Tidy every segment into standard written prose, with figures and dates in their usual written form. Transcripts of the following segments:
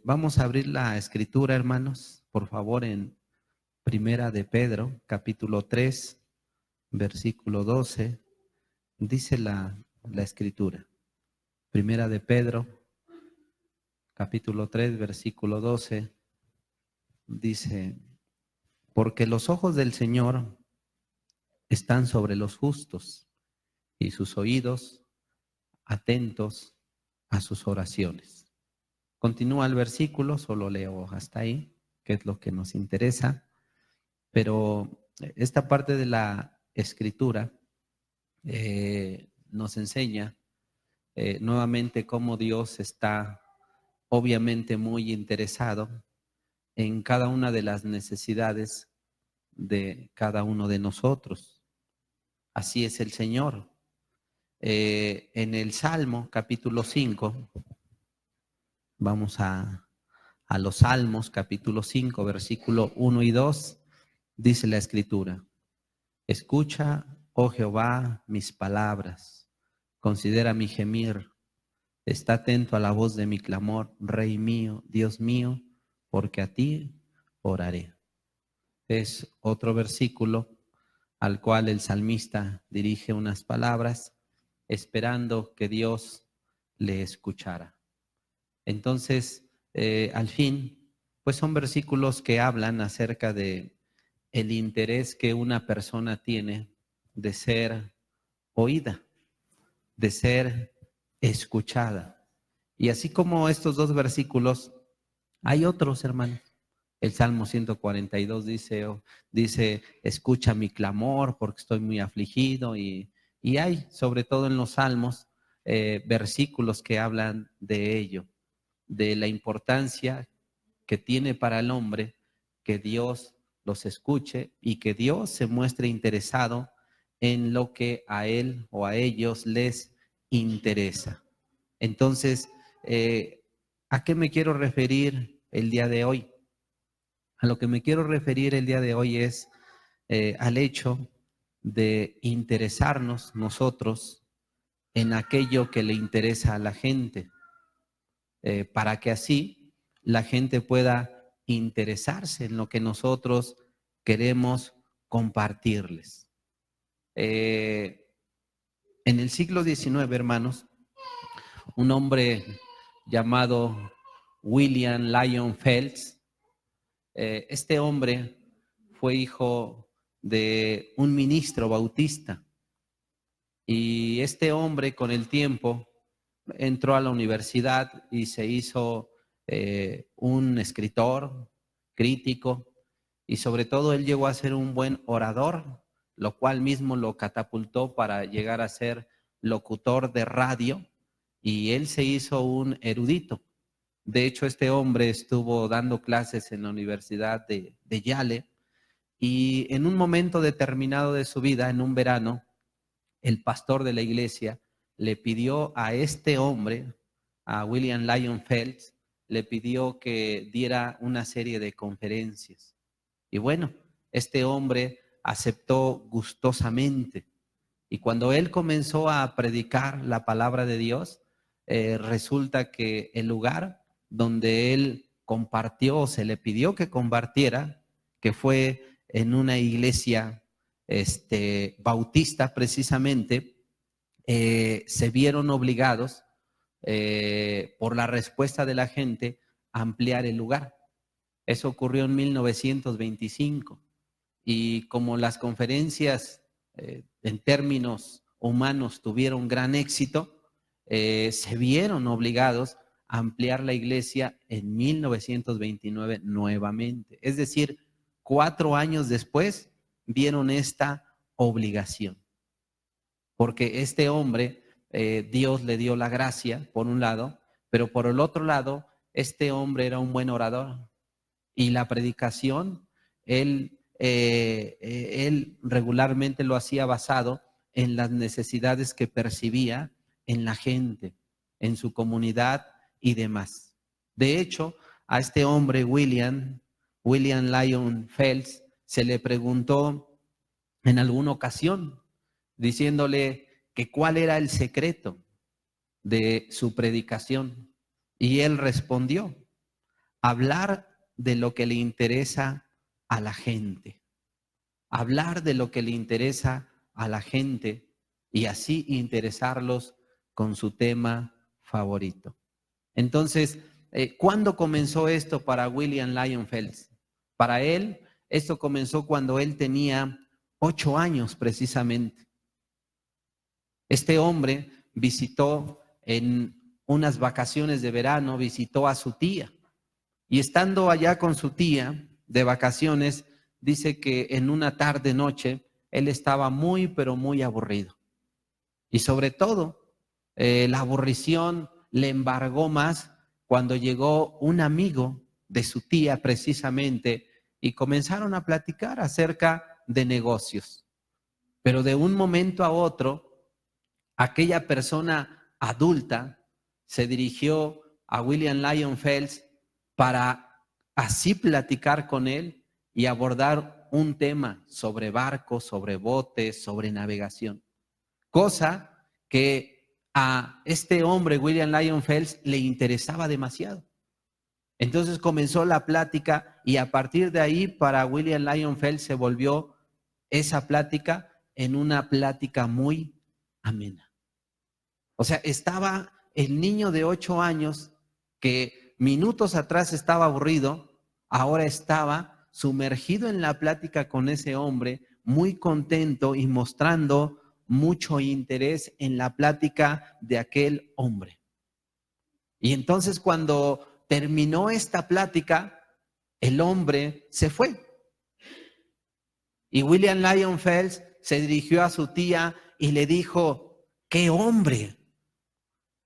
Vamos a abrir la escritura, hermanos, por favor, en Primera de Pedro, capítulo 3, versículo 12. Dice la escritura. Primera de Pedro, capítulo 3, versículo 12. Dice, porque los ojos del Señor están sobre los justos y sus oídos atentos a sus oraciones. Continúa el versículo, solo leo hasta ahí, que es lo que nos interesa, pero esta parte de la escritura nos enseña nuevamente cómo Dios está obviamente muy interesado en cada una de las necesidades de cada uno de nosotros. Así es el Señor. En el Salmo capítulo 5, vamos a los Salmos capítulo 5, versículo 1 y 2, dice la escritura, escucha, oh Jehová, mis palabras, considera mi gemir, está atento a la voz de mi clamor, Rey mío, Dios mío, porque a ti oraré. Es otro versículo al cual el salmista dirige unas palabras esperando que Dios le escuchara. Entonces, al fin, pues son versículos que hablan acerca de el interés que una persona tiene de ser oída, de ser escuchada. Y así como estos dos versículos, hay otros, hermanos. El Salmo 142 dice, escucha mi clamor porque estoy muy afligido. Y hay, sobre todo en los Salmos, versículos que hablan de ello, de la importancia que tiene para el hombre que Dios los escuche y que Dios se muestre interesado en lo que a él o a ellos les interesa. Entonces, ¿a qué me quiero referir el día de hoy? A lo que me quiero referir el día de hoy es al hecho de interesarnos nosotros en aquello que le interesa a la gente, para que así la gente pueda interesarse en lo que nosotros queremos compartirles. En el siglo XIX, hermanos, un hombre llamado William Lyon Phelps, este hombre fue hijo de un ministro bautista y este hombre con el tiempo entró a la universidad y se hizo un escritor, crítico, y sobre todo él llegó a ser un buen orador, lo cual mismo lo catapultó para llegar a ser locutor de radio, y él se hizo un erudito. De hecho, este hombre estuvo dando clases en la Universidad de Yale, y en un momento determinado de su vida, en un verano, el pastor de la iglesia le pidió a este hombre, a William Lyon Phelps, le pidió que diera una serie de conferencias. Y bueno, este hombre aceptó gustosamente. Y cuando él comenzó a predicar la palabra de Dios, resulta que el lugar donde él compartió, se le pidió que compartiera, que fue en una iglesia bautista precisamente, se vieron obligados por la respuesta de la gente a ampliar el lugar. Eso ocurrió en 1925 y como las conferencias en términos humanos tuvieron gran éxito, se vieron obligados a ampliar la iglesia en 1929 nuevamente. Es decir, 4 años después vieron esta obligación. Porque este hombre, Dios le dio la gracia, por un lado, pero por el otro lado, este hombre era un buen orador. Y la predicación, él regularmente lo hacía basado en las necesidades que percibía en la gente, en su comunidad y demás. De hecho, a este hombre, William Lyon Phelps, se le preguntó en alguna ocasión, diciéndole que cuál era el secreto de su predicación. Y él respondió, hablar de lo que le interesa a la gente, hablar de lo que le interesa a la gente y así interesarlos con su tema favorito. Entonces, ¿cuándo comenzó esto para William Lyon Phelps? Para él, esto comenzó cuando él tenía 8 años precisamente. Este hombre visitó en unas vacaciones de verano, visitó a su tía. Y estando allá con su tía de vacaciones, dice que en una tarde noche él estaba muy, pero muy aburrido. Y sobre todo, la aburrición le embargó más cuando llegó un amigo de su tía precisamente y comenzaron a platicar acerca de negocios. Pero de un momento a otro, aquella persona adulta se dirigió a William Lyon Phelps para así platicar con él y abordar un tema sobre barcos, sobre botes, sobre navegación. Cosa que a este hombre, William Lyon Phelps, le interesaba demasiado. Entonces comenzó la plática y a partir de ahí para William Lyon Phelps se volvió esa plática en una plática muy amena. O sea, estaba el niño de 8 años que minutos atrás estaba aburrido, ahora estaba sumergido en la plática con ese hombre, muy contento y mostrando mucho interés en la plática de aquel hombre. Y entonces cuando terminó esta plática, el hombre se fue. Y William Lyon Phelps se dirigió a su tía y le dijo: ¡qué hombre!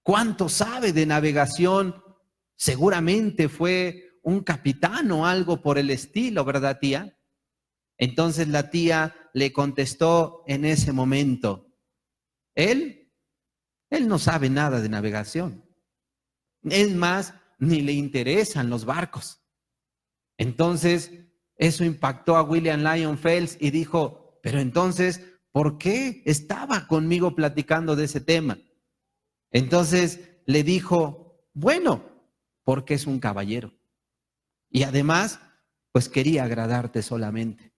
¿Cuánto sabe de navegación? Seguramente fue un capitán o algo por el estilo, ¿verdad, tía? Entonces la tía le contestó en ese momento: él no sabe nada de navegación. Es más, ni le interesan los barcos. Entonces, eso impactó a William Lyon Phelps y dijo: pero entonces, ¿por qué estaba conmigo platicando de ese tema? Entonces le dijo: bueno, porque es un caballero. Y además, pues quería agradarte solamente.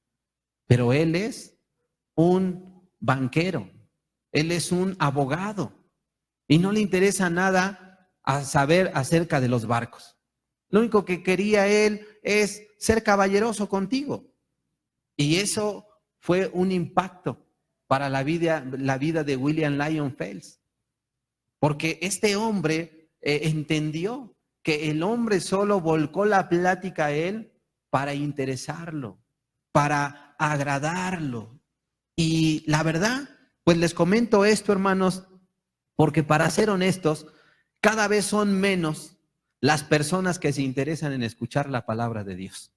Pero él es un banquero, él es un abogado y no le interesa nada a saber acerca de los barcos. Lo único que quería él es ser caballeroso contigo. Y eso fue un impacto para la vida de William Lyon Phelps. Porque este hombre entendió que el hombre solo volcó la plática a él para interesarlo, para agradarlo. Y la verdad, pues les comento esto, hermanos, porque para ser honestos, cada vez son menos las personas que se interesan en escuchar la palabra de Dios.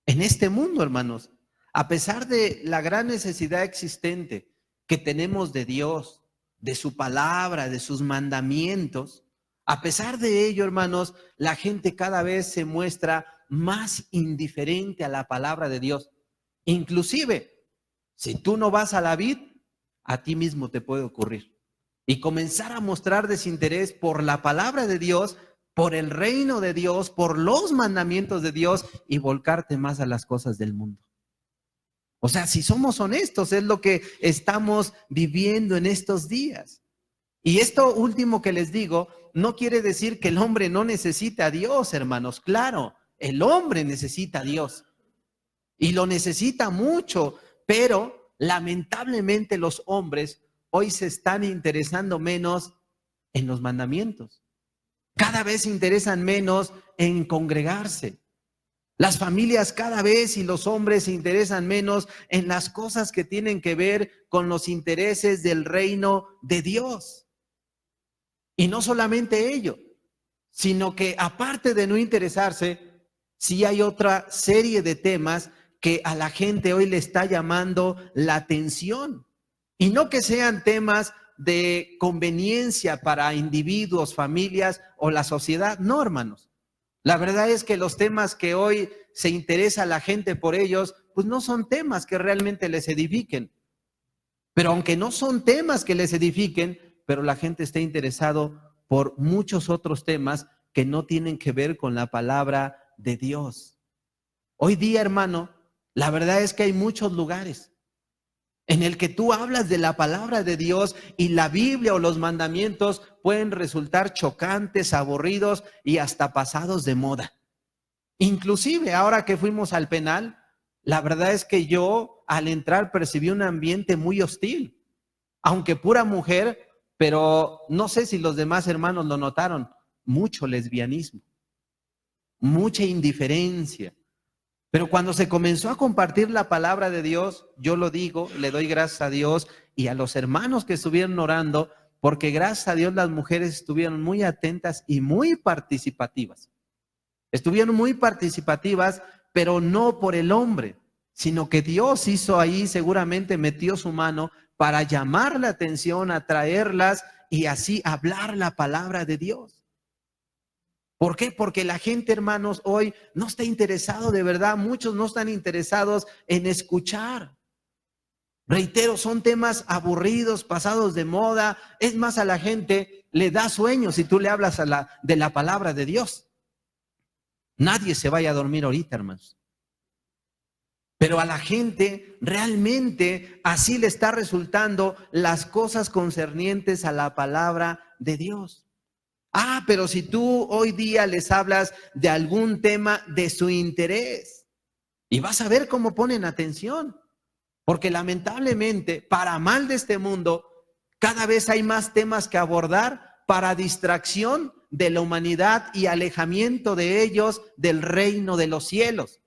En este mundo, hermanos, a pesar de la gran necesidad existente que tenemos de Dios, de su palabra, de sus mandamientos, a pesar de ello, hermanos, la gente cada vez se muestra más indiferente a la palabra de Dios. Inclusive, si tú no vas a la vid, a ti mismo te puede ocurrir. Y comenzar a mostrar desinterés por la palabra de Dios, por el reino de Dios, por los mandamientos de Dios y volcarte más a las cosas del mundo. O sea, si somos honestos, es lo que estamos viviendo en estos días. Y esto último que les digo, no quiere decir que el hombre no necesite a Dios, hermanos. Claro, el hombre necesita a Dios y lo necesita mucho, pero lamentablemente los hombres hoy se están interesando menos en los mandamientos. Cada vez se interesan menos en congregarse. Las familias cada vez y los hombres se interesan menos en las cosas que tienen que ver con los intereses del reino de Dios. Y no solamente ello, sino que aparte de no interesarse, sí hay otra serie de temas que a la gente hoy le está llamando la atención. Y no que sean temas de conveniencia para individuos, familias o la sociedad, no, hermanos. La verdad es que los temas que hoy se interesa a la gente por ellos, pues no son temas que realmente les edifiquen. Pero aunque no son temas que les edifiquen, pero la gente está interesado por muchos otros temas que no tienen que ver con la palabra de Dios. Hoy día, hermano, la verdad es que hay muchos lugares en el que tú hablas de la palabra de Dios y la Biblia o los mandamientos pueden resultar chocantes, aburridos y hasta pasados de moda. Inclusive ahora que fuimos al penal, la verdad es que yo al entrar percibí un ambiente muy hostil, aunque pura mujer, pero no sé si los demás hermanos lo notaron, mucho lesbianismo, mucha indiferencia. Pero cuando se comenzó a compartir la palabra de Dios, yo lo digo, le doy gracias a Dios y a los hermanos que estuvieron orando, porque gracias a Dios las mujeres estuvieron muy atentas y muy participativas. Estuvieron muy participativas, pero no por el hombre, sino que Dios hizo ahí, seguramente metió su mano para llamar la atención, atraerlas y así hablar la palabra de Dios. ¿Por qué? Porque la gente, hermanos, hoy no está interesado de verdad, muchos no están interesados en escuchar. Reitero, son temas aburridos, pasados de moda. Es más, a la gente le da sueño si tú le hablas de la palabra de Dios. Nadie se vaya a dormir ahorita, hermanos. Pero a la gente realmente así le está resultando las cosas concernientes a la palabra de Dios. Ah, pero si tú hoy día les hablas de algún tema de su interés y vas a ver cómo ponen atención, porque lamentablemente para mal de este mundo cada vez hay más temas que abordar para distracción de la humanidad y alejamiento de ellos del reino de los cielos.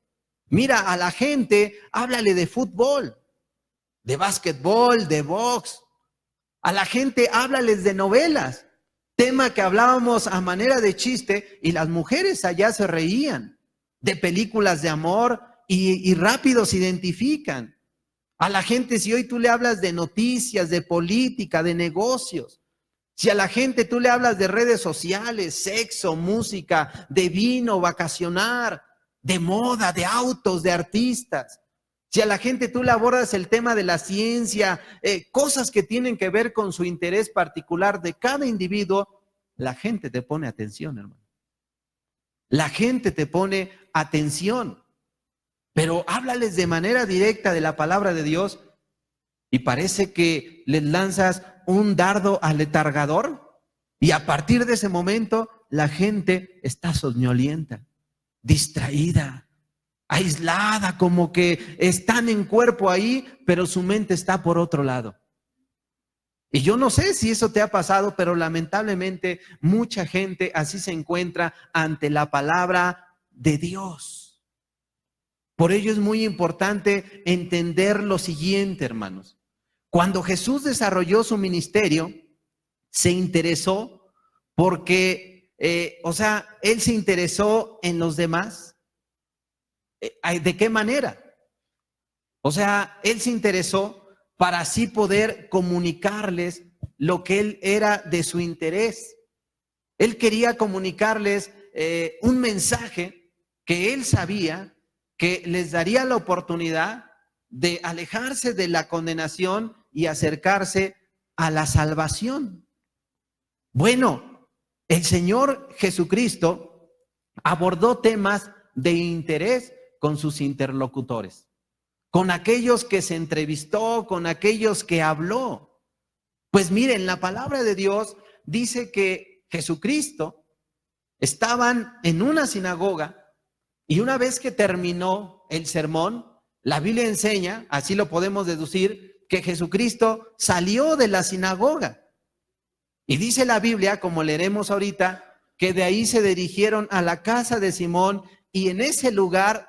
Mira, a la gente háblale de fútbol, de básquetbol, de box. A la gente háblales de novelas. Tema que hablábamos a manera de chiste y las mujeres allá se reían de películas de amor y rápido se identifican. A la gente, si hoy tú le hablas de noticias, de política, de negocios, si a la gente tú le hablas de redes sociales, sexo, música, de vino, vacacionar, de moda, de autos, de artistas, si a la gente tú le abordas el tema de la ciencia, cosas que tienen que ver con su interés particular de cada individuo, la gente te pone atención, hermano. La gente te pone atención. Pero háblales de manera directa de la palabra de Dios y parece que les lanzas un dardo aletargador y a partir de ese momento la gente está soñolienta, distraída, aislada, como que están en cuerpo ahí, pero su mente está por otro lado. Y yo no sé si eso te ha pasado, pero lamentablemente mucha gente así se encuentra ante la palabra de Dios. Por ello es muy importante entender lo siguiente, hermanos. Cuando Jesús desarrolló su ministerio, se interesó porque, Él se interesó en los demás. ¿De qué manera? Él se interesó para así poder comunicarles lo que Él era de su interés. Él quería comunicarles un mensaje que Él sabía que les daría la oportunidad de alejarse de la condenación y acercarse a la salvación. Bueno, el Señor Jesucristo abordó temas de interés con sus interlocutores, con aquellos que se entrevistó, con aquellos que habló. Pues miren, la palabra de Dios dice que Jesucristo estaban en una sinagoga y una vez que terminó el sermón, la Biblia enseña, así lo podemos deducir, que Jesucristo salió de la sinagoga. Y dice la Biblia, como leeremos ahorita, que de ahí se dirigieron a la casa de Simón y en ese lugar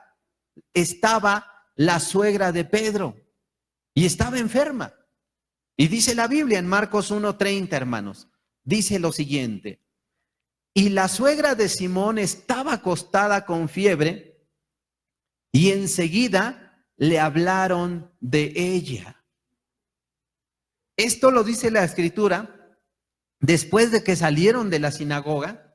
estaba la suegra de Pedro y estaba enferma. Y dice la Biblia en Marcos 1:30, hermanos, dice lo siguiente: y la suegra de Simón estaba acostada con fiebre y enseguida le hablaron de ella. Esto lo dice la Escritura después de que salieron de la sinagoga.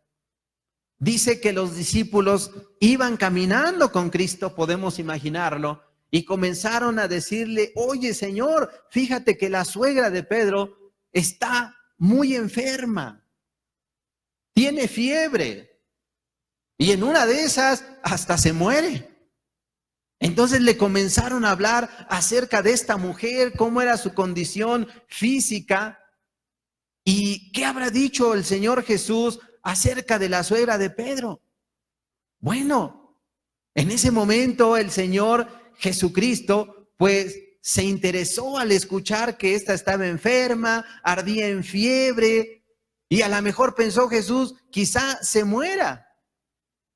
Dice que los discípulos iban caminando con Cristo, podemos imaginarlo, y comenzaron a decirle: oye, Señor, fíjate que la suegra de Pedro está muy enferma, tiene fiebre. Y en una de esas hasta se muere. Entonces le comenzaron a hablar acerca de esta mujer, cómo era su condición física y qué habrá dicho el Señor Jesús acerca de la suegra de Pedro. Bueno, en ese momento el Señor Jesucristo pues se interesó al escuchar que ésta estaba enferma, ardía en fiebre y a lo mejor pensó Jesús, quizá se muera,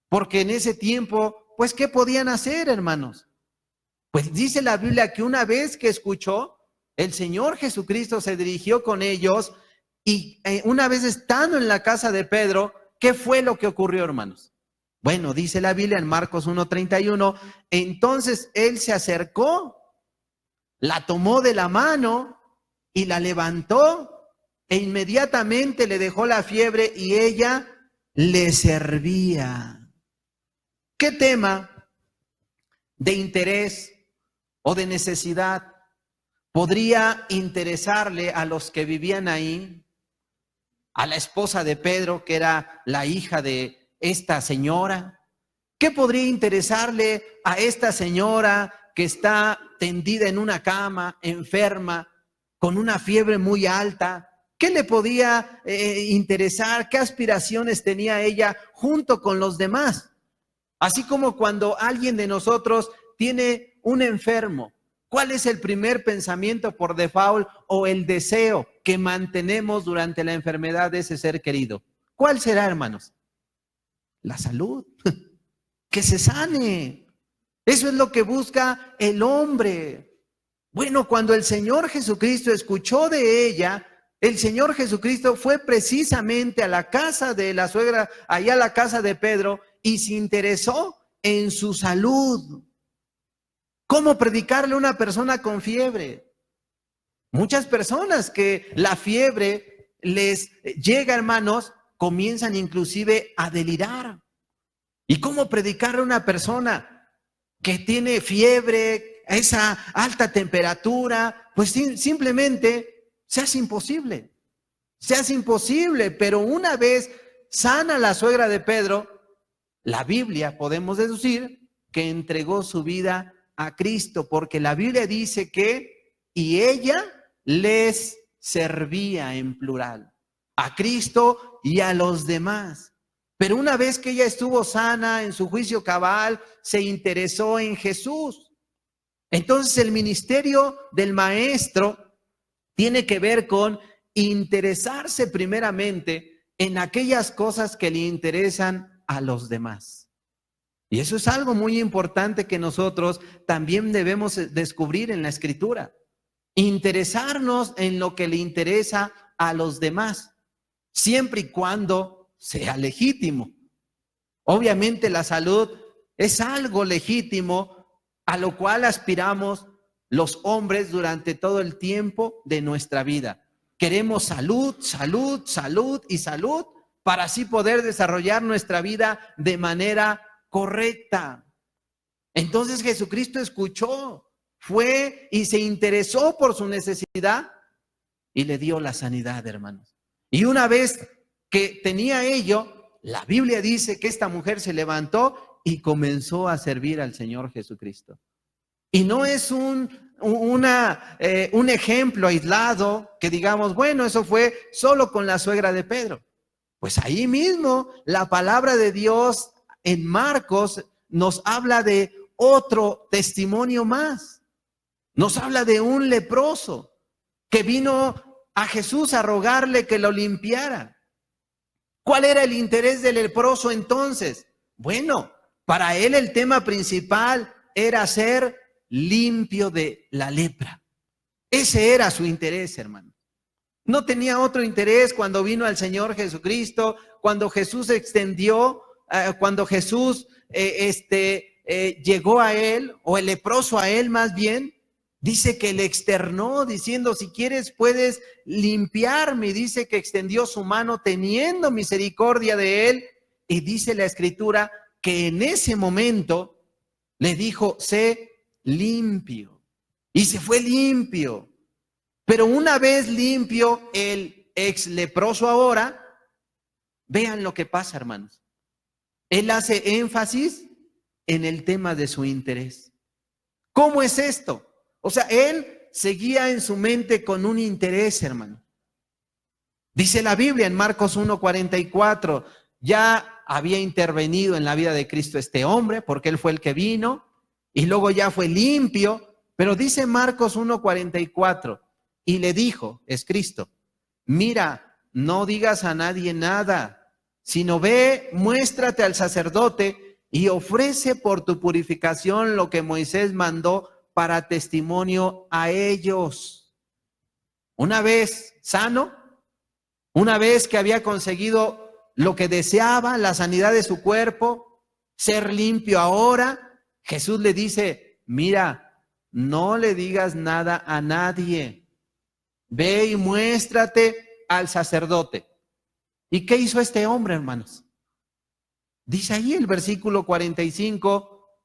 porque en ese tiempo pues ¿qué podían hacer, hermanos? Pues dice la Biblia que una vez que escuchó, el Señor Jesucristo se dirigió con ellos y una vez estando en la casa de Pedro, ¿qué fue lo que ocurrió, hermanos? Bueno, dice la Biblia en Marcos 1:31, entonces él se acercó, la tomó de la mano y la levantó e inmediatamente le dejó la fiebre y ella le servía. ¿Qué tema de interés o de necesidad podría interesarle a los que vivían ahí? A la esposa de Pedro, que era la hija de esta señora. ¿Qué podría interesarle a esta señora que está tendida en una cama, enferma, con una fiebre muy alta? ¿Qué le podía interesar? ¿Qué aspiraciones tenía ella junto con los demás? Así como cuando alguien de nosotros tiene un enfermo, ¿cuál es el primer pensamiento por default o el deseo que mantenemos durante la enfermedad de ese ser querido? ¿Cuál será, hermanos? La salud, que se sane. Eso es lo que busca el hombre. Bueno, cuando el Señor Jesucristo escuchó de ella, el Señor Jesucristo fue precisamente a la casa de la suegra, allá a la casa de Pedro, y se interesó en su salud. ¿Cómo predicarle a una persona con fiebre? Muchas personas que la fiebre les llega, hermanos, comienzan inclusive a delirar. ¿Y cómo predicarle a una persona que tiene fiebre, a esa alta temperatura? Pues simplemente se hace imposible. Se hace imposible, pero una vez sana la suegra de Pedro, la Biblia, podemos deducir, que entregó su vida a Cristo, porque la Biblia dice que, y ella les servía en plural, a Cristo y a los demás. Pero una vez que ella estuvo sana en su juicio cabal, se interesó en Jesús. Entonces el ministerio del maestro tiene que ver con interesarse primeramente en aquellas cosas que le interesan a los demás. Y eso es algo muy importante que nosotros también debemos descubrir en la Escritura. Interesarnos en lo que le interesa a los demás, siempre y cuando sea legítimo. Obviamente la salud es algo legítimo a lo cual aspiramos los hombres durante todo el tiempo de nuestra vida. Queremos salud, salud, salud y salud para así poder desarrollar nuestra vida de manera correcta. Entonces Jesucristo escuchó, fue y se interesó por su necesidad y le dio la sanidad, hermanos. Y una vez que tenía ello, la Biblia dice que esta mujer se levantó y comenzó a servir al Señor Jesucristo. Y no es un ejemplo aislado que digamos, bueno, eso fue solo con la suegra de Pedro. Pues ahí mismo la palabra de Dios en Marcos nos habla de otro testimonio más. Nos habla de un leproso que vino a Jesús a rogarle que lo limpiara. ¿Cuál era el interés del leproso entonces? Bueno, para él el tema principal era ser limpio de la lepra. Ese era su interés, hermano. No tenía otro interés cuando vino al Señor Jesucristo, cuando Jesús extendió, cuando Jesús llegó a él, o el leproso a él más bien, dice que le externó diciendo, si quieres puedes limpiarme. Dice que extendió su mano teniendo misericordia de él. Y dice la Escritura que en ese momento le dijo, sé limpio. Y se fue limpio. Pero una vez limpio el ex leproso ahora, vean lo que pasa, hermanos. Él hace énfasis en el tema de su interés. ¿Cómo es esto? O sea, él seguía en su mente con un interés, hermano. Dice la Biblia en Marcos 1:44, ya había intervenido en la vida de Cristo este hombre, porque él fue el que vino, y luego ya fue limpio, pero dice Marcos 1:44, y le dijo, es Cristo, mira, no digas a nadie nada, sino ve, muéstrate al sacerdote y ofrece por tu purificación lo que Moisés mandó para testimonio a ellos. Una vez sano, una vez que había conseguido lo que deseaba, la sanidad de su cuerpo, ser limpio ahora, Jesús le dice, mira, no le digas nada a nadie. Ve y muéstrate al sacerdote. ¿Y qué hizo este hombre, hermanos? Dice ahí el versículo 45,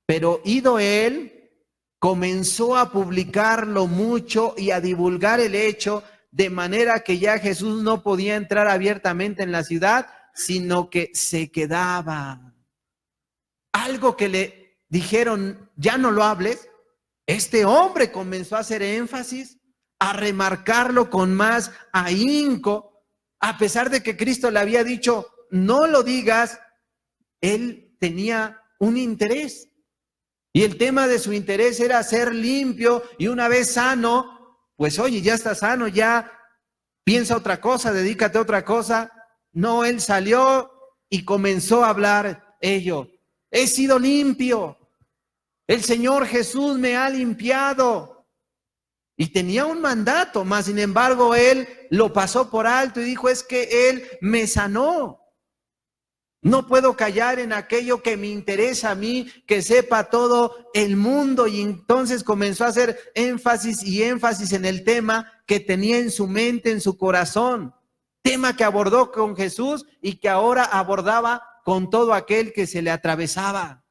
pero ido él, comenzó a publicarlo mucho y a divulgar el hecho, de manera que ya Jesús no podía entrar abiertamente en la ciudad, sino que se quedaba. Algo que le dijeron, ya no lo hables, este hombre comenzó a hacer énfasis, a remarcarlo con más ahínco, a pesar de que Cristo le había dicho, no lo digas, él tenía un interés. Y el tema de su interés era ser limpio y una vez sano, pues oye, ya está sano, ya piensa otra cosa, dedícate a otra cosa. No, él salió y comenzó a hablar ello. He sido limpio. El Señor Jesús me ha limpiado. Y tenía un mandato, mas sin embargo él lo pasó por alto y dijo, es que él me sanó. No puedo callar en aquello que me interesa a mí, que sepa todo el mundo. Y entonces comenzó a hacer énfasis y énfasis en el tema que tenía en su mente, en su corazón. Tema que abordó con Jesús y que ahora abordaba con todo aquel que se le atravesaba.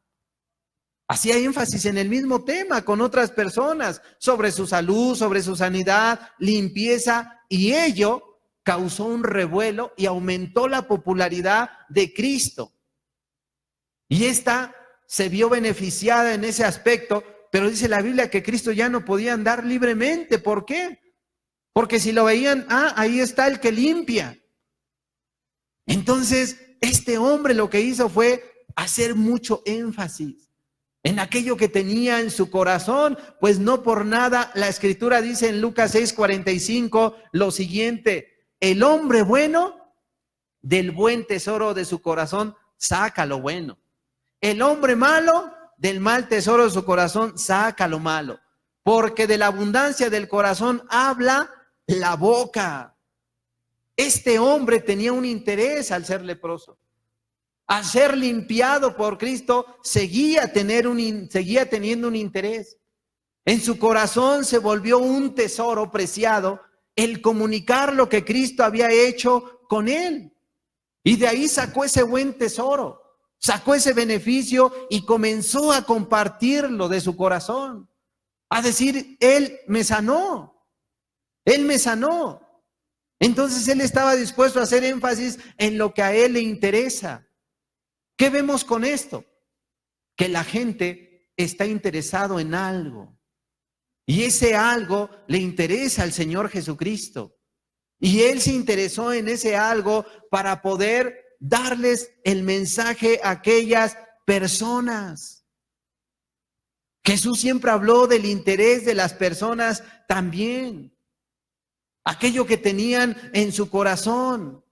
Hacía énfasis en el mismo tema con otras personas, sobre su salud, sobre su sanidad, limpieza, y ello causó un revuelo y aumentó la popularidad de Cristo. Y esta se vio beneficiada en ese aspecto, pero dice la Biblia que Cristo ya no podía andar libremente. ¿Por qué? Porque si lo veían, ahí está el que limpia. Entonces, este hombre lo que hizo fue hacer mucho énfasis en aquello que tenía en su corazón, pues no por nada la Escritura dice en Lucas 6:45 lo siguiente: el hombre bueno del buen tesoro de su corazón saca lo bueno. El hombre malo del mal tesoro de su corazón saca lo malo. Porque de la abundancia del corazón habla la boca. Este hombre tenía un interés al ser leproso. Al ser limpiado por Cristo, seguía teniendo un interés. En su corazón se volvió un tesoro preciado el comunicar lo que Cristo había hecho con él. Y de ahí sacó ese buen tesoro, sacó ese beneficio y comenzó a compartirlo de su corazón. A decir, Él me sanó, Él me sanó. Entonces Él estaba dispuesto a hacer énfasis en lo que a Él le interesa. ¿Qué vemos con esto? Que la gente está interesado en algo. Y ese algo le interesa al Señor Jesucristo. Y Él se interesó en ese algo para poder darles el mensaje a aquellas personas. Jesús siempre habló del interés de las personas también. Aquello que tenían en su corazón.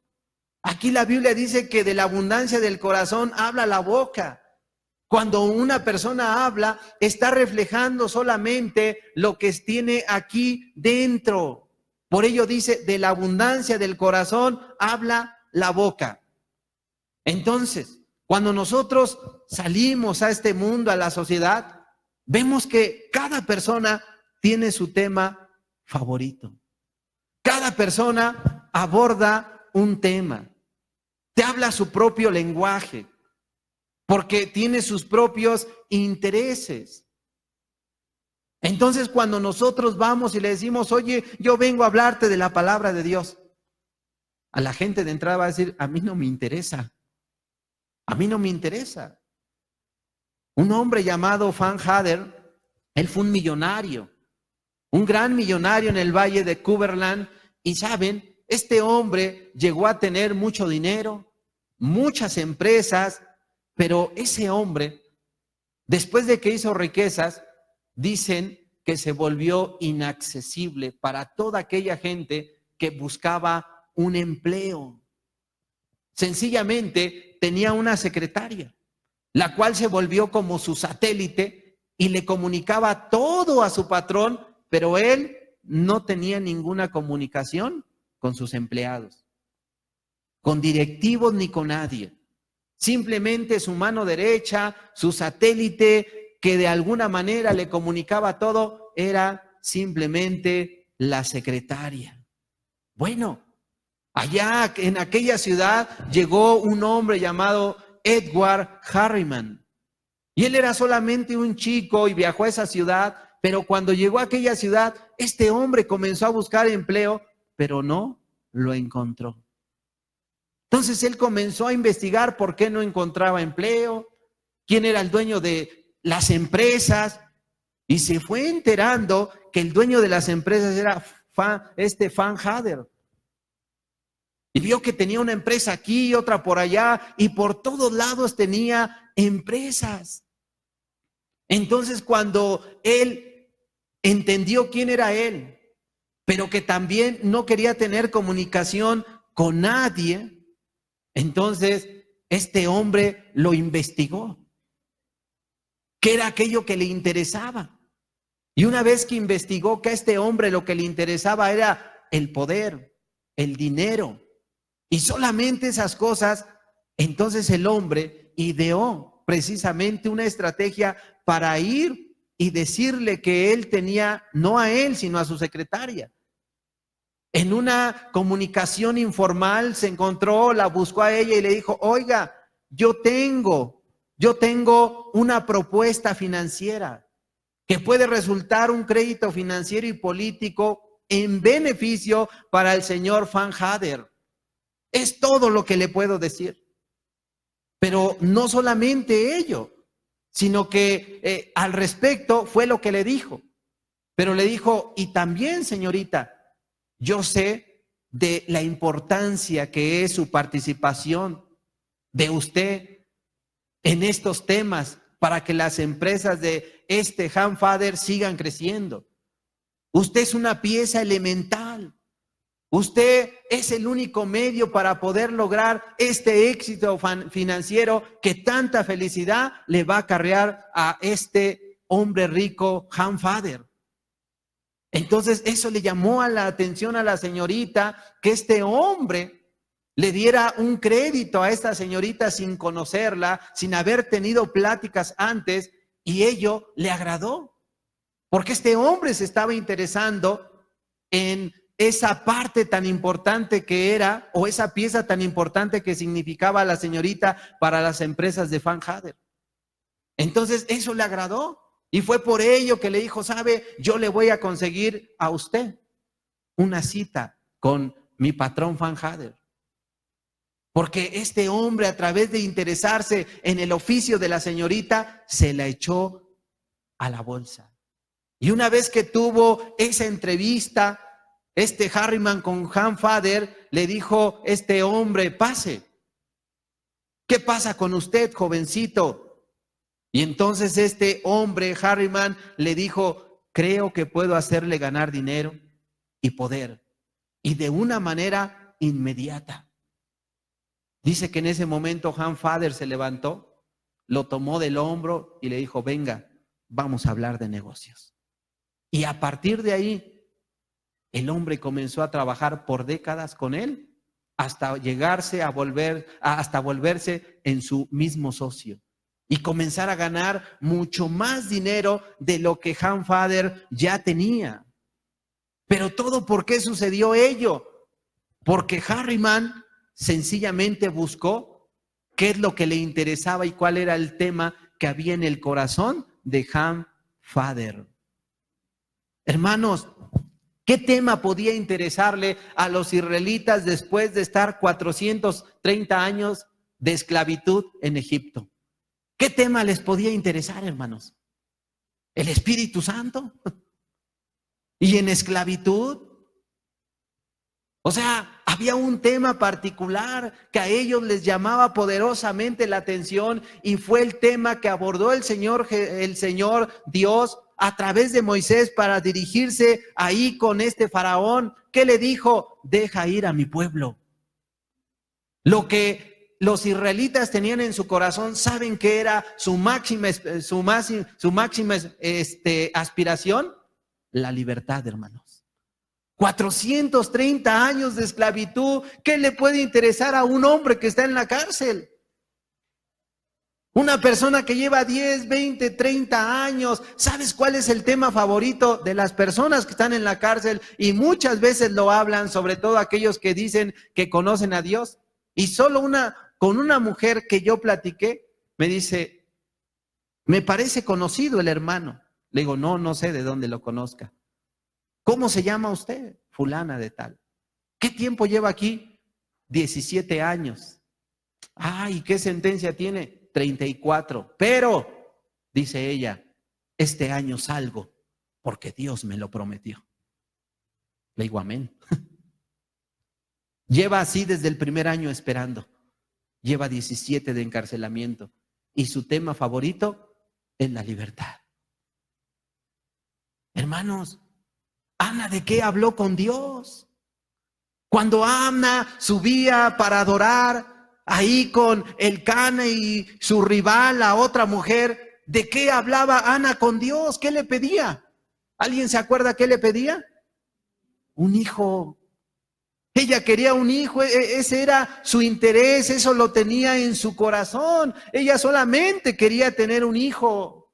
Aquí la Biblia dice que de la abundancia del corazón habla la boca. Cuando una persona habla, está reflejando solamente lo que tiene aquí dentro. Por ello dice, de la abundancia del corazón habla la boca. Entonces, cuando nosotros salimos a este mundo, a la sociedad, vemos que cada persona tiene su tema favorito. Cada persona aborda un tema. Te habla su propio lenguaje. Porque tiene sus propios intereses. Entonces, cuando nosotros vamos y le decimos, oye, yo vengo a hablarte de la palabra de Dios, a la gente de entrada va a decir, a mí no me interesa. A mí no me interesa. Un hombre llamado Van Hader, él fue un millonario, un gran millonario en el valle de Cumberland. Y saben, este hombre llegó a tener mucho dinero, muchas empresas, pero ese hombre, después de que hizo riquezas, dicen que se volvió inaccesible para toda aquella gente que buscaba un empleo. Sencillamente tenía una secretaria, la cual se volvió como su satélite y le comunicaba todo a su patrón, pero él no tenía ninguna comunicación con sus empleados, con directivos ni con nadie. Simplemente su mano derecha, su satélite que de alguna manera le comunicaba todo, era simplemente la secretaria. Bueno, allá en aquella ciudad llegó un hombre llamado Edward Harriman. Y él era solamente un chico y viajó a esa ciudad, pero cuando llegó a aquella ciudad, este hombre comenzó a buscar empleo, pero no lo encontró. Entonces él comenzó a investigar por qué no encontraba empleo, quién era el dueño de las empresas, y se fue enterando que el dueño de las empresas era Van Hader. Y vio que tenía una empresa aquí y otra por allá, y por todos lados tenía empresas. Entonces cuando él entendió quién era él, pero que también no quería tener comunicación con nadie, entonces este hombre lo investigó. ¿Qué era aquello que le interesaba? Y una vez que investigó que a este hombre lo que le interesaba era el poder, el dinero, y solamente esas cosas, entonces el hombre ideó precisamente una estrategia para ir y decirle que él tenía, no a él, sino a su secretaria. En una comunicación informal se encontró, la buscó a ella y le dijo, oiga, yo tengo una propuesta financiera que puede resultar un crédito financiero y político en beneficio para el señor Van Hader. Es todo lo que le puedo decir. Pero no solamente ello, sino que al respecto fue lo que le dijo. Pero le dijo, y también, señorita, yo sé de la importancia que es su participación de usted en estos temas para que las empresas de este Van Hader sigan creciendo. Usted es una pieza elemental. Usted es el único medio para poder lograr este éxito financiero que tanta felicidad le va a acarrear a este hombre rico, Van Hader. Entonces eso le llamó a la atención a la señorita, que este hombre le diera un crédito a esta señorita sin conocerla, sin haber tenido pláticas antes, y ello le agradó, porque este hombre se estaba interesando en esa parte tan importante que era, o esa pieza tan importante que significaba la señorita para las empresas de Van Hader. Entonces eso le agradó. Y fue por ello que le dijo, sabe, yo le voy a conseguir a usted una cita con mi patrón Van Hader. Porque este hombre, a través de interesarse en el oficio de la señorita, se la echó a la bolsa. Y una vez que tuvo esa entrevista, este Harriman con Van Hader, le dijo, este hombre, pase. ¿Qué pasa con usted, jovencito? Y entonces este hombre, Harriman, le dijo, creo que puedo hacerle ganar dinero y poder, y de una manera inmediata. Dice que en ese momento Van Hader se levantó, lo tomó del hombro y le dijo, venga, vamos a hablar de negocios. Y a partir de ahí, el hombre comenzó a trabajar por décadas con él, hasta llegarse hasta volverse en su mismo socio. Y comenzar a ganar mucho más dinero de lo que Van Hader ya tenía. Pero todo, ¿por qué sucedió ello? Porque Harriman sencillamente buscó qué es lo que le interesaba y cuál era el tema que había en el corazón de Van Hader. Hermanos, ¿qué tema podía interesarle a los israelitas después de estar 430 años de esclavitud en Egipto. ¿Qué tema les podía interesar, hermanos? ¿El Espíritu Santo? ¿Y en esclavitud? O sea, había un tema particular que a ellos les llamaba poderosamente la atención y fue el tema que abordó el Señor Dios a través de Moisés para dirigirse ahí con este faraón. ¿Qué le dijo? Deja ir a mi pueblo. Lo que los israelitas tenían en su corazón, ¿saben qué era su máxima aspiración? La libertad, hermanos. 430 años de esclavitud. ¿Qué le puede interesar a un hombre que está en la cárcel? Una persona que lleva 10, 20, 30 años. ¿Sabes cuál es el tema favorito de las personas que están en la cárcel? Y muchas veces lo hablan, sobre todo aquellos que dicen que conocen a Dios. Y solo con una mujer que yo platiqué, me dice, me parece conocido el hermano. Le digo, no sé de dónde lo conozca. ¿Cómo se llama usted? Fulana de tal. ¿Qué tiempo lleva aquí? 17 años. Ay, ¿qué sentencia tiene? 34. Pero, dice ella, este año salgo porque Dios me lo prometió. Le digo, amén. Lleva así desde el primer año esperando. Lleva 17 de encarcelamiento. Y su tema favorito es la libertad. Hermanos, Ana, ¿de qué habló con Dios? Cuando Ana subía para adorar ahí con Elcana y su rival, la otra mujer, ¿de qué hablaba Ana con Dios? ¿Qué le pedía? ¿Alguien se acuerda qué le pedía? Un hijo. Ella quería un hijo, ese era su interés, eso lo tenía en su corazón. Ella solamente quería tener un hijo.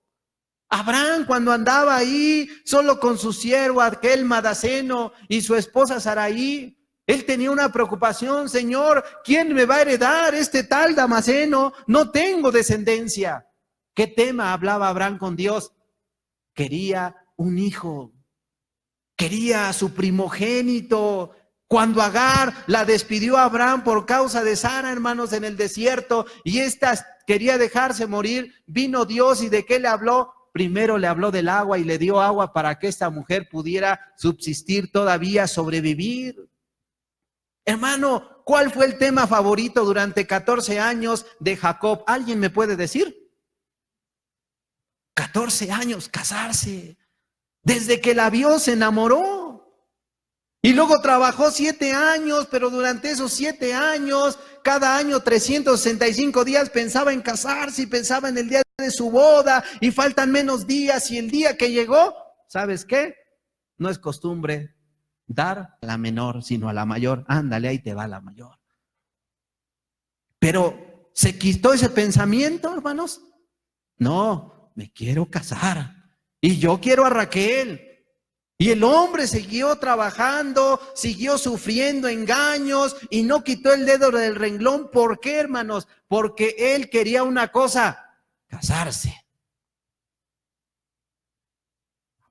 Abraham, cuando andaba ahí solo con su siervo aquel Madaseno y su esposa Saraí, él tenía una preocupación: Señor, ¿quién me va a heredar este tal Damaseno? No tengo descendencia. ¿Qué tema hablaba Abraham con Dios? Quería un hijo, quería a su primogénito. Cuando Agar la despidió a Abraham por causa de Sara, hermanos, en el desierto, y ésta quería dejarse morir, vino Dios y ¿de qué le habló? Primero le habló del agua y le dio agua para que esta mujer pudiera subsistir todavía, sobrevivir. Hermano, ¿cuál fue el tema favorito durante 14 años de Jacob? ¿Alguien me puede decir? 14 años, casarse. Desde que la vio se enamoró. Y luego trabajó 7 años, pero durante esos 7 años, cada año 365 días pensaba en casarse y pensaba en el día de su boda y faltan menos días y el día que llegó, ¿sabes qué? No es costumbre dar a la menor, sino a la mayor. Ándale, ahí te va la mayor. Pero ¿se quitó ese pensamiento, hermanos? No, me quiero casar y yo quiero a Raquel. Y el hombre siguió trabajando, siguió sufriendo engaños y no quitó el dedo del renglón. ¿Por qué, hermanos? Porque él quería una cosa: casarse.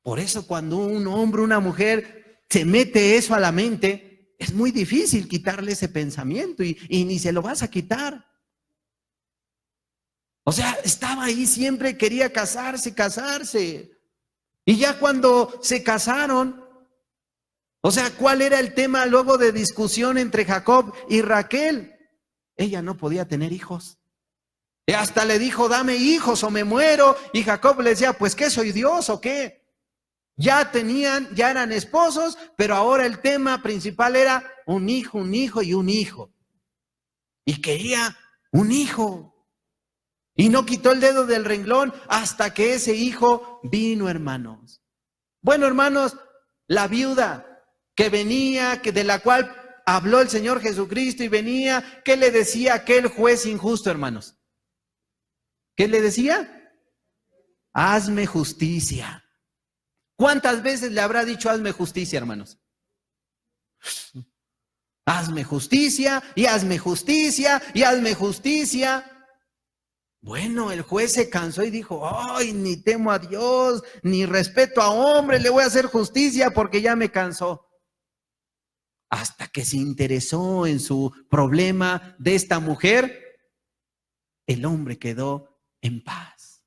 Por eso cuando un hombre, una mujer se mete eso a la mente, es muy difícil quitarle ese pensamiento y ni se lo vas a quitar. O sea, estaba ahí siempre, quería casarse. Y ya cuando se casaron, o sea, ¿cuál era el tema luego de discusión entre Jacob y Raquel? Ella no podía tener hijos. Y hasta le dijo, dame hijos o me muero. Y Jacob le decía, pues ¿qué soy Dios o qué? Ya eran esposos, pero ahora el tema principal era un hijo y un hijo. Y quería un hijo. Y no quitó el dedo del renglón hasta que ese hijo vino, hermanos. Bueno, hermanos, la viuda que venía, de la cual habló el Señor Jesucristo y venía, ¿qué le decía aquel juez injusto, hermanos? ¿Qué le decía? Hazme justicia. ¿Cuántas veces le habrá dicho hazme justicia, hermanos? Hazme justicia y hazme justicia y hazme justicia. Bueno, el juez se cansó y dijo, ay, ni temo a Dios, ni respeto a hombre, le voy a hacer justicia porque ya me cansó. Hasta que se interesó en su problema de esta mujer el hombre quedó en paz.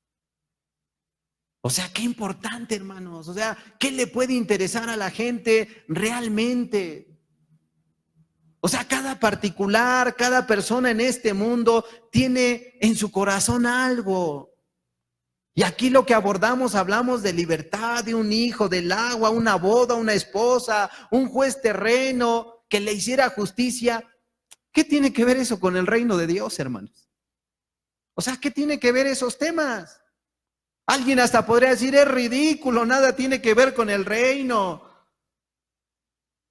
O sea, qué importante, hermanos. O sea, ¿qué le puede interesar a la gente realmente? O sea, cada particular, cada persona en este mundo tiene en su corazón algo. Y aquí lo que abordamos, hablamos de libertad, de un hijo, del agua, una boda, una esposa, un juez terreno que le hiciera justicia. ¿Qué tiene que ver eso con el reino de Dios, hermanos? O sea, ¿qué tiene que ver esos temas? Alguien hasta podría decir, es ridículo, nada tiene que ver con el reino.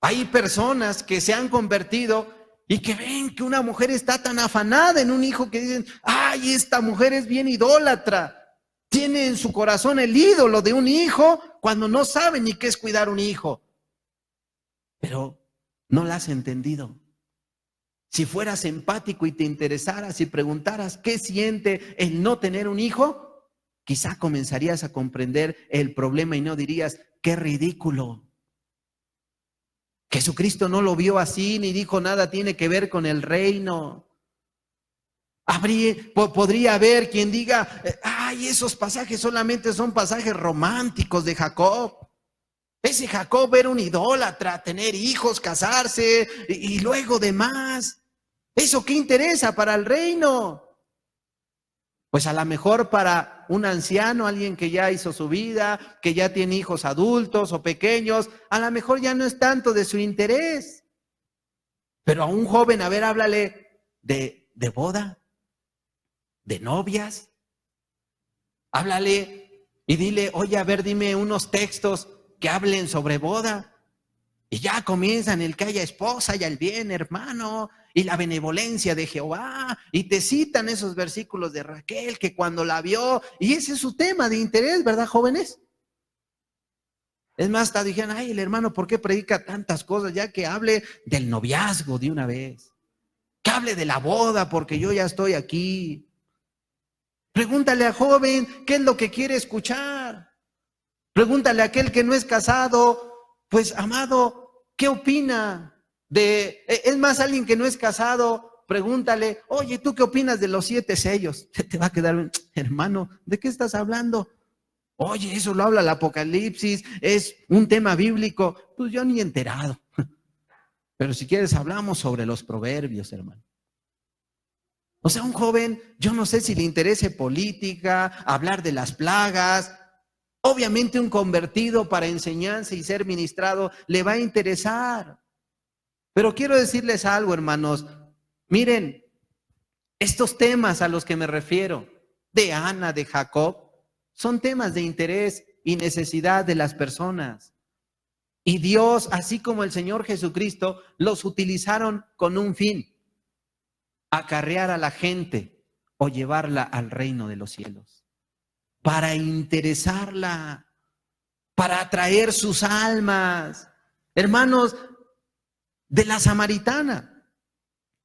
Hay personas que se han convertido y que ven que una mujer está tan afanada en un hijo que dicen, ay, esta mujer es bien idólatra. Tiene en su corazón el ídolo de un hijo cuando no sabe ni qué es cuidar un hijo. Pero no la has entendido. Si fueras empático y te interesaras y preguntaras qué siente el no tener un hijo, quizá comenzarías a comprender el problema y no dirías, qué ridículo. Jesucristo no lo vio así ni dijo nada tiene que ver con el reino. Podría haber quien diga, ay, esos pasajes solamente son pasajes románticos de Jacob. Ese Jacob era un idólatra, tener hijos, casarse y luego demás. ¿Eso qué interesa para el reino? Pues a lo mejor para un anciano, alguien que ya hizo su vida, que ya tiene hijos adultos o pequeños, a lo mejor ya no es tanto de su interés. Pero a un joven, a ver, háblale de boda, de novias. Háblale y dile, oye, a ver, dime unos textos que hablen sobre boda. Y ya comienzan el que haya esposa y el bien, hermano, y la benevolencia de Jehová, y te citan esos versículos de Raquel que cuando la vio, y ese es su tema de interés, ¿verdad, jóvenes? Es más, hasta dijeron, ay, el hermano, ¿por qué predica tantas cosas? Ya que hable del noviazgo de una vez, que hable de la boda, porque yo ya estoy aquí. Pregúntale al joven qué es lo que quiere escuchar. Pregúntale a aquel que no es casado, pues, amado, ¿qué opina? Es más, alguien que no es casado, pregúntale, oye, ¿tú qué opinas de los 7 sellos? Te va a quedar, hermano, ¿de qué estás hablando? Oye, eso lo habla el Apocalipsis, es un tema bíblico. Pues yo ni enterado. Pero si quieres hablamos sobre los proverbios, hermano. O sea, un joven, yo no sé si le interese política, hablar de las plagas. Obviamente un convertido para enseñanza y ser ministrado le va a interesar. Pero quiero decirles algo, hermanos. Miren, estos temas a los que me refiero, de Ana, de Jacob, son temas de interés y necesidad de las personas. Y Dios, así como el Señor Jesucristo, los utilizaron con un fin: acarrear a la gente o llevarla al reino de los cielos. Para interesarla, para atraer sus almas. Hermanos, de la samaritana,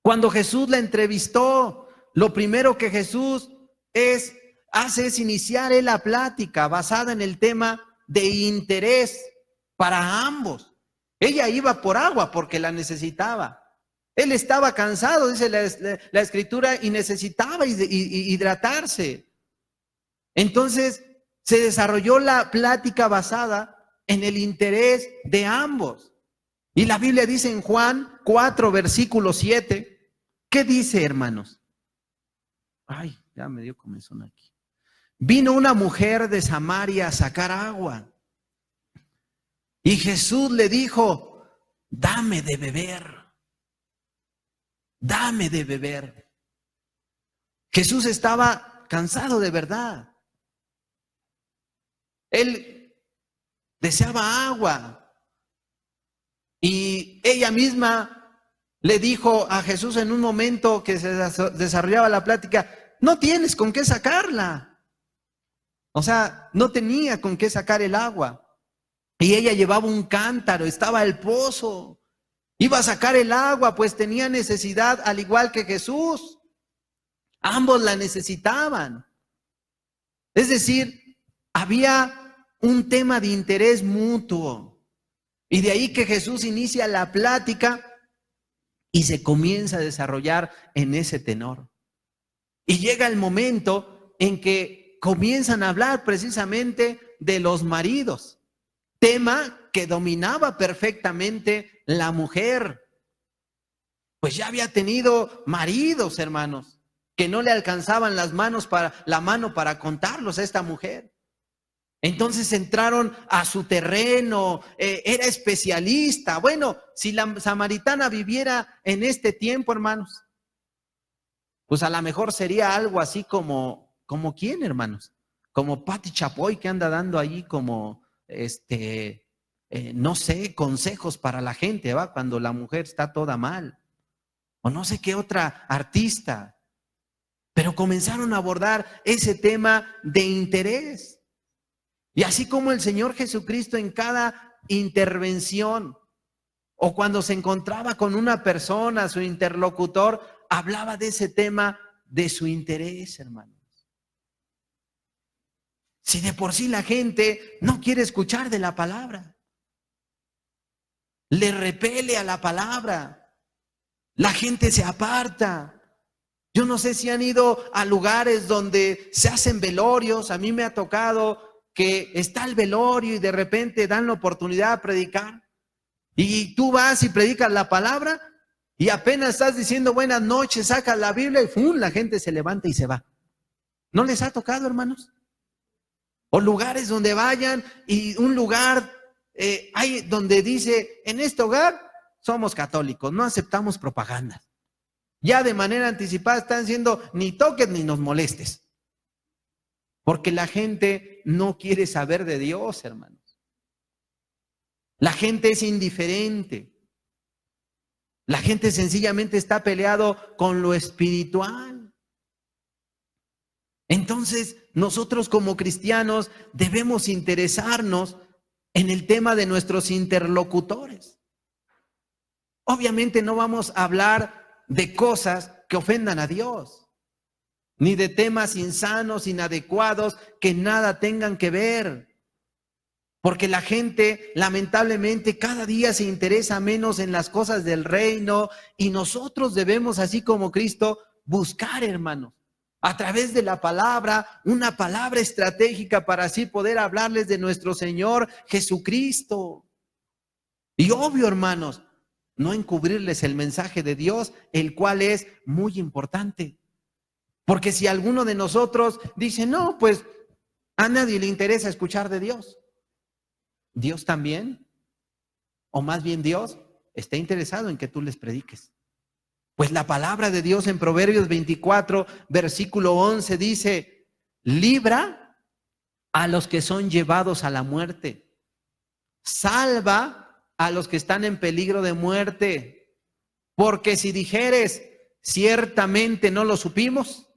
cuando Jesús la entrevistó, lo primero que Jesús hace es iniciar la plática basada en el tema de interés para ambos. Ella iba por agua porque la necesitaba. Él estaba cansado, dice la escritura, y necesitaba hidratarse. Entonces se desarrolló la plática basada en el interés de ambos. Y la Biblia dice en Juan 4, versículo 7, ¿qué dice, hermanos? Ay, ya me dio comezón aquí. Vino una mujer de Samaria a sacar agua. Y Jesús le dijo, dame de beber. Dame de beber. Jesús estaba cansado de verdad. Él deseaba agua. Y ella misma le dijo a Jesús en un momento que se desarrollaba la plática, no tienes con qué sacarla. O sea, no tenía con qué sacar el agua. Y ella llevaba un cántaro, estaba el pozo. Iba a sacar el agua, pues tenía necesidad al igual que Jesús. Ambos la necesitaban. Es decir, había un tema de interés mutuo. Y de ahí que Jesús inicia la plática y se comienza a desarrollar en ese tenor. Y llega el momento en que comienzan a hablar precisamente de los maridos, tema que dominaba perfectamente la mujer. Pues ya había tenido maridos, hermanos, que no le alcanzaban la mano para contarlos a esta mujer. Entonces entraron a su terreno, era especialista. Bueno, si la samaritana viviera en este tiempo, hermanos, pues a lo mejor sería algo así como ¿quién, hermanos? Como Pati Chapoy, que anda dando ahí como, no sé, consejos para la gente, ¿va? Cuando la mujer está toda mal. O no sé qué otra artista. Pero comenzaron a abordar ese tema de interés. Y así como el Señor Jesucristo en cada intervención o cuando se encontraba con una persona, su interlocutor, hablaba de ese tema de su interés, hermanos. Si de por sí la gente no quiere escuchar de la palabra, le repele a la palabra, la gente se aparta. Yo no sé si han ido a lugares donde se hacen velorios. A mí me ha tocado que está el velorio y de repente dan la oportunidad de predicar. Y tú vas y predicas la palabra y apenas estás diciendo buenas noches, sacas la Biblia y ¡fum!, la gente se levanta y se va. ¿No les ha tocado, hermanos? O lugares donde vayan y un lugar hay donde dice, en este hogar somos católicos, no aceptamos propagandas. Ya de manera anticipada están diciendo, ni toques ni nos molestes. Porque la gente no quiere saber de Dios, hermanos. La gente es indiferente. La gente sencillamente está peleado con lo espiritual. Entonces, nosotros como cristianos debemos interesarnos en el tema de nuestros interlocutores. Obviamente no vamos a hablar de cosas que ofendan a Dios, ni de temas insanos, inadecuados, que nada tengan que ver. Porque la gente, lamentablemente, cada día se interesa menos en las cosas del reino y nosotros debemos, así como Cristo, buscar, hermanos, a través de la palabra, una palabra estratégica para así poder hablarles de nuestro Señor Jesucristo. Y obvio, hermanos, no encubrirles el mensaje de Dios, el cual es muy importante. Porque si alguno de nosotros dice, no, pues a nadie le interesa escuchar de Dios. Dios también, o más bien Dios, está interesado en que tú les prediques. Pues la palabra de Dios en Proverbios 24, versículo 11 dice, libra a los que son llevados a la muerte, salva a los que están en peligro de muerte, porque si dijeres, ciertamente no lo supimos,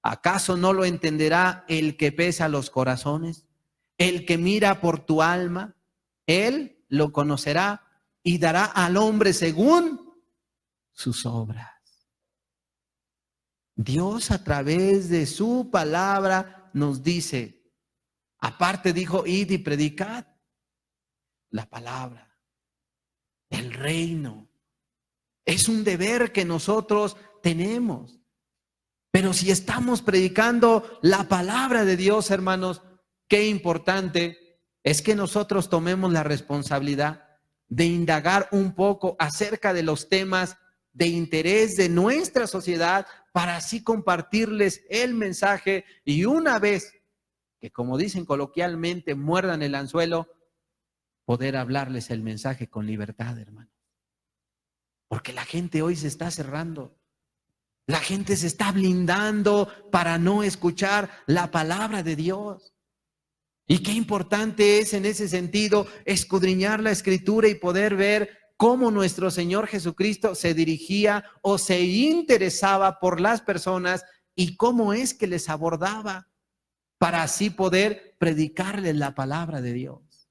¿acaso no lo entenderá el que pesa los corazones? El que mira por tu alma, él lo conocerá y dará al hombre según sus obras. Dios a través de su palabra nos dice, aparte dijo, id y predicad la palabra, el reino. Es un deber que nosotros tenemos. Pero si estamos predicando la palabra de Dios, hermanos, qué importante es que nosotros tomemos la responsabilidad de indagar un poco acerca de los temas de interés de nuestra sociedad para así compartirles el mensaje y una vez que, como dicen coloquialmente, muerdan el anzuelo, poder hablarles el mensaje con libertad, hermano. Porque la gente hoy se está cerrando. La gente se está blindando para no escuchar la palabra de Dios. Y qué importante es en ese sentido escudriñar la Escritura y poder ver cómo nuestro Señor Jesucristo se dirigía o se interesaba por las personas y cómo es que les abordaba para así poder predicarles la palabra de Dios.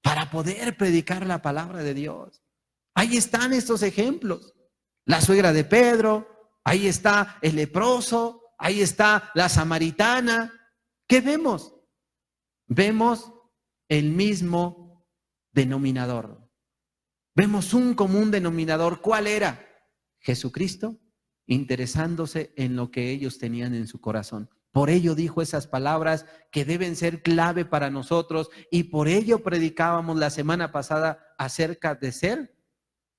Para poder predicar la palabra de Dios. Ahí están estos ejemplos. La suegra de Pedro, ahí está el leproso, ahí está la samaritana. ¿Qué vemos? Vemos el mismo denominador. Vemos un común denominador. ¿Cuál era? Jesucristo interesándose en lo que ellos tenían en su corazón. Por ello dijo esas palabras que deben ser clave para nosotros, y por ello predicábamos la semana pasada acerca de ser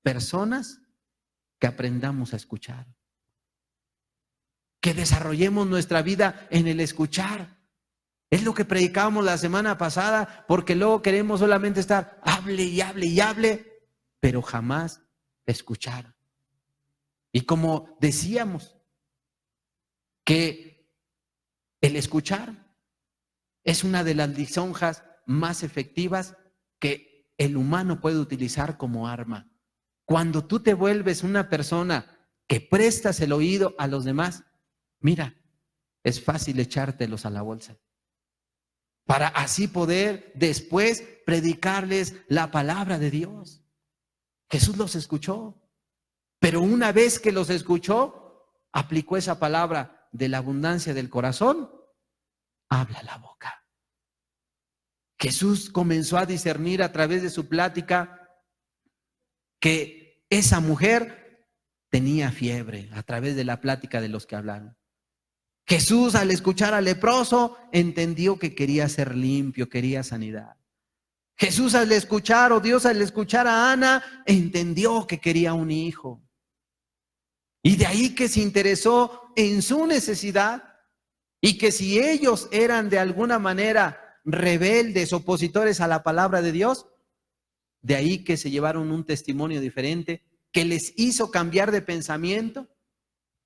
personas que aprendamos a escuchar, que desarrollemos nuestra vida en el escuchar. Es lo que predicábamos la semana pasada, porque luego queremos solamente estar hable y hable y hable, pero jamás escuchar. Y como decíamos, que el escuchar es una de las lisonjas más efectivas que el humano puede utilizar como arma. Cuando tú te vuelves una persona que prestas el oído a los demás, mira, es fácil echártelos a la bolsa, para así poder después predicarles la palabra de Dios. Jesús los escuchó, pero una vez que los escuchó, aplicó esa palabra: de la abundancia del corazón habla la boca. Jesús comenzó a discernir a través de su plática que esa mujer tenía fiebre, a través de la plática de los que hablaron. Jesús, al escuchar al leproso, entendió que quería ser limpio, quería sanidad. Jesús, al escuchar, o Dios al escuchar a Ana, entendió que quería un hijo. Y de ahí que se interesó en su necesidad, y que si ellos eran de alguna manera rebeldes, opositores a la palabra de Dios, de ahí que se llevaron un testimonio diferente, que les hizo cambiar de pensamiento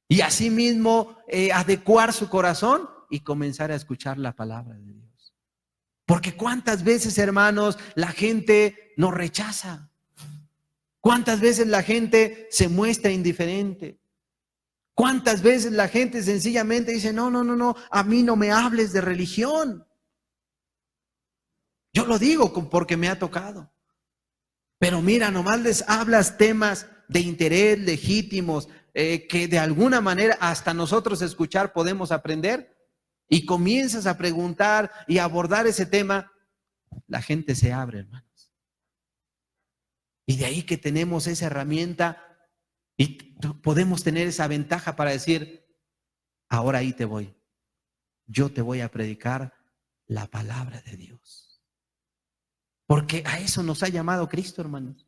y asimismo adecuar su corazón y comenzar a escuchar la palabra de Dios. Porque cuántas veces, hermanos, la gente nos rechaza. Cuántas veces la gente se muestra indiferente. Cuántas veces la gente sencillamente dice: no, a mí no me hables de religión. Yo lo digo porque me ha tocado. Pero mira, nomás les hablas temas de interés legítimos, que de alguna manera hasta nosotros escuchar podemos aprender, y comienzas a preguntar y a abordar ese tema, la gente se abre, hermanos. Y de ahí que tenemos esa herramienta y podemos tener esa ventaja para decir: ahora ahí te voy. Yo te voy a predicar la palabra de Dios. Porque a eso nos ha llamado Cristo, hermanos.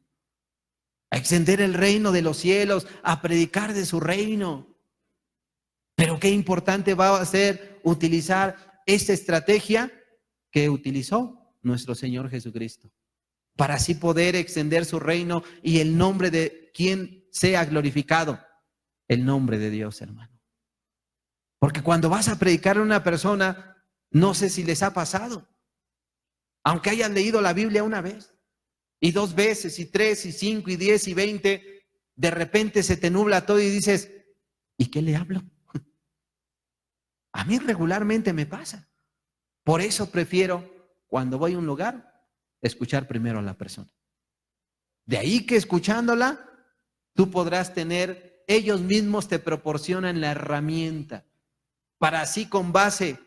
A extender el reino de los cielos, a predicar de su reino. Pero qué importante va a ser utilizar esta estrategia que utilizó nuestro Señor Jesucristo, para así poder extender su reino y el nombre de quien sea glorificado, el nombre de Dios, hermano. Porque cuando vas a predicar a una persona, no sé si les ha pasado, aunque hayan leído la Biblia una vez, y 2 veces, y 3, y 5, y 10, y 20, de repente se te nubla todo y dices: ¿y qué le hablo? A mí regularmente me pasa. Por eso prefiero, cuando voy a un lugar, escuchar primero a la persona. De ahí que escuchándola, tú podrás tener, ellos mismos te proporcionan la herramienta para así, con base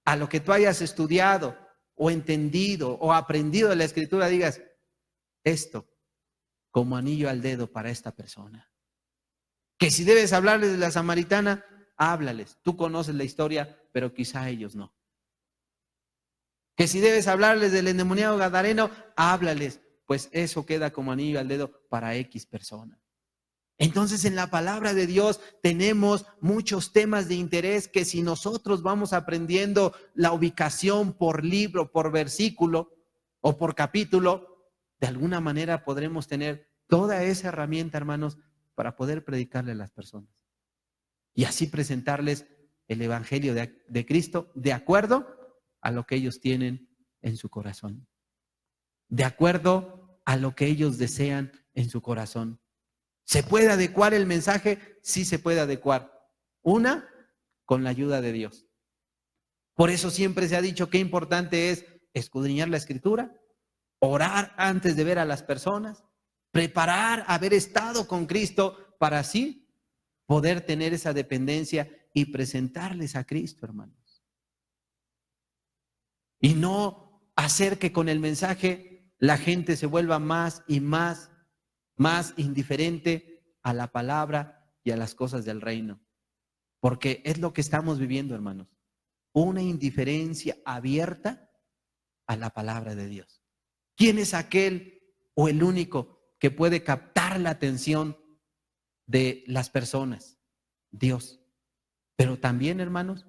a lo que tú hayas estudiado o entendido o aprendido de la Escritura, digas: esto como anillo al dedo para esta persona. Que si debes hablarles de la samaritana, háblales. Tú conoces la historia, pero quizá ellos no. Que si debes hablarles del endemoniado gadareno, háblales, pues eso queda como anillo al dedo para X persona. Entonces, en la palabra de Dios tenemos muchos temas de interés que, si nosotros vamos aprendiendo la ubicación por libro, por versículo o por capítulo, de alguna manera podremos tener toda esa herramienta, hermanos, para poder predicarle a las personas y así presentarles el evangelio de Cristo de acuerdo a lo que ellos tienen en su corazón, de acuerdo a lo que ellos desean en su corazón. ¿Se puede adecuar el mensaje? Sí, se puede adecuar. Una, con la ayuda de Dios. Por eso siempre se ha dicho qué importante es escudriñar la Escritura, orar antes de ver a las personas, preparar, haber estado con Cristo para así poder tener esa dependencia y presentarles a Cristo, hermanos. Y no hacer que con el mensaje la gente se vuelva más y más indiferente a la palabra y a las cosas del reino. Porque es lo que estamos viviendo, hermanos. Una indiferencia abierta a la palabra de Dios. ¿Quién es aquel o el único que puede captar la atención de las personas? Dios. Pero también, hermanos,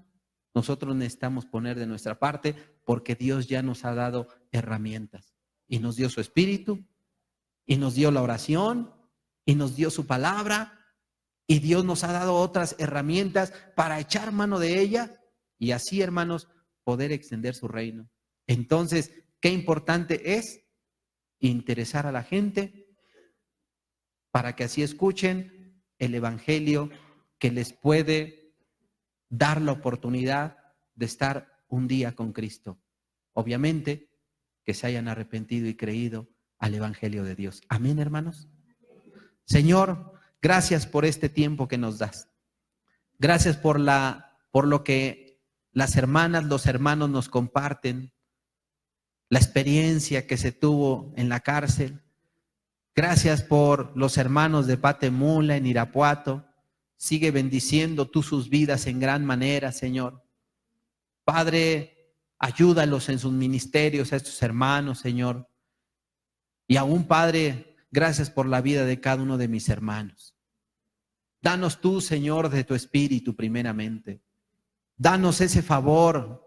nosotros necesitamos poner de nuestra parte, porque Dios ya nos ha dado herramientas y nos dio su espíritu y nos dio la oración y nos dio su palabra, y Dios nos ha dado otras herramientas para echar mano de ella y así, hermanos, poder extender su reino. Entonces, qué importante es interesar a la gente para que así escuchen el evangelio que les puede dar la oportunidad de estar un día con Cristo. Obviamente, que se hayan arrepentido y creído al evangelio de Dios. Amén, hermanos. Señor, gracias por este tiempo que nos das. Gracias por lo que las hermanas, los hermanos nos comparten, la experiencia que se tuvo en la cárcel. Gracias por los hermanos de Patemula en Irapuato. Sigue bendiciendo tú sus vidas en gran manera, Señor. Padre, ayúdalos en sus ministerios a estos hermanos, Señor. Y aún, Padre, gracias por la vida de cada uno de mis hermanos. Danos tú, Señor, de tu espíritu primeramente. Danos ese favor.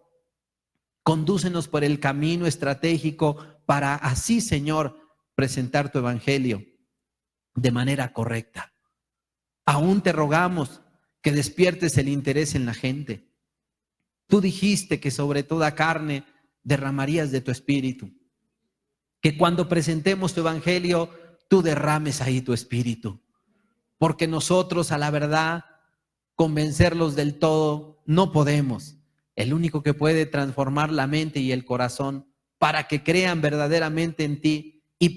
Condúcenos por el camino estratégico para así, Señor, presentar tu evangelio de manera correcta. Aún te rogamos que despiertes el interés en la gente. Tú dijiste que sobre toda carne derramarías de tu espíritu. Que cuando presentemos tu evangelio, tú derrames ahí tu espíritu. Porque nosotros, a la verdad, convencerlos del todo no podemos. El único que puede transformar la mente y el corazón para que crean verdaderamente en ti y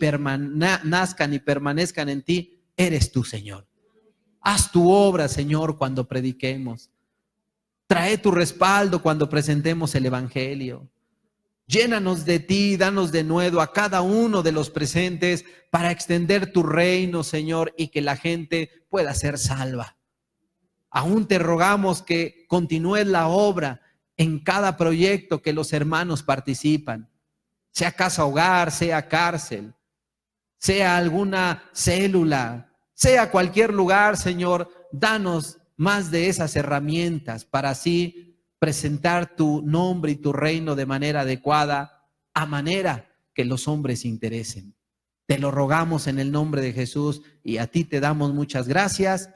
nazcan y permanezcan en ti, eres tú, Señor. Haz tu obra, Señor, cuando prediquemos. Trae tu respaldo cuando presentemos el evangelio. Llénanos de ti, danos de nuevo a cada uno de los presentes para extender tu reino, Señor, y que la gente pueda ser salva. Aún te rogamos que continúes la obra en cada proyecto que los hermanos participan, sea casa hogar, sea cárcel, sea alguna célula, sea cualquier lugar, Señor. Danos más de esas herramientas para así presentar tu nombre y tu reino de manera adecuada, a manera que los hombres se interesen. Te lo rogamos en el nombre de Jesús y a ti te damos muchas gracias.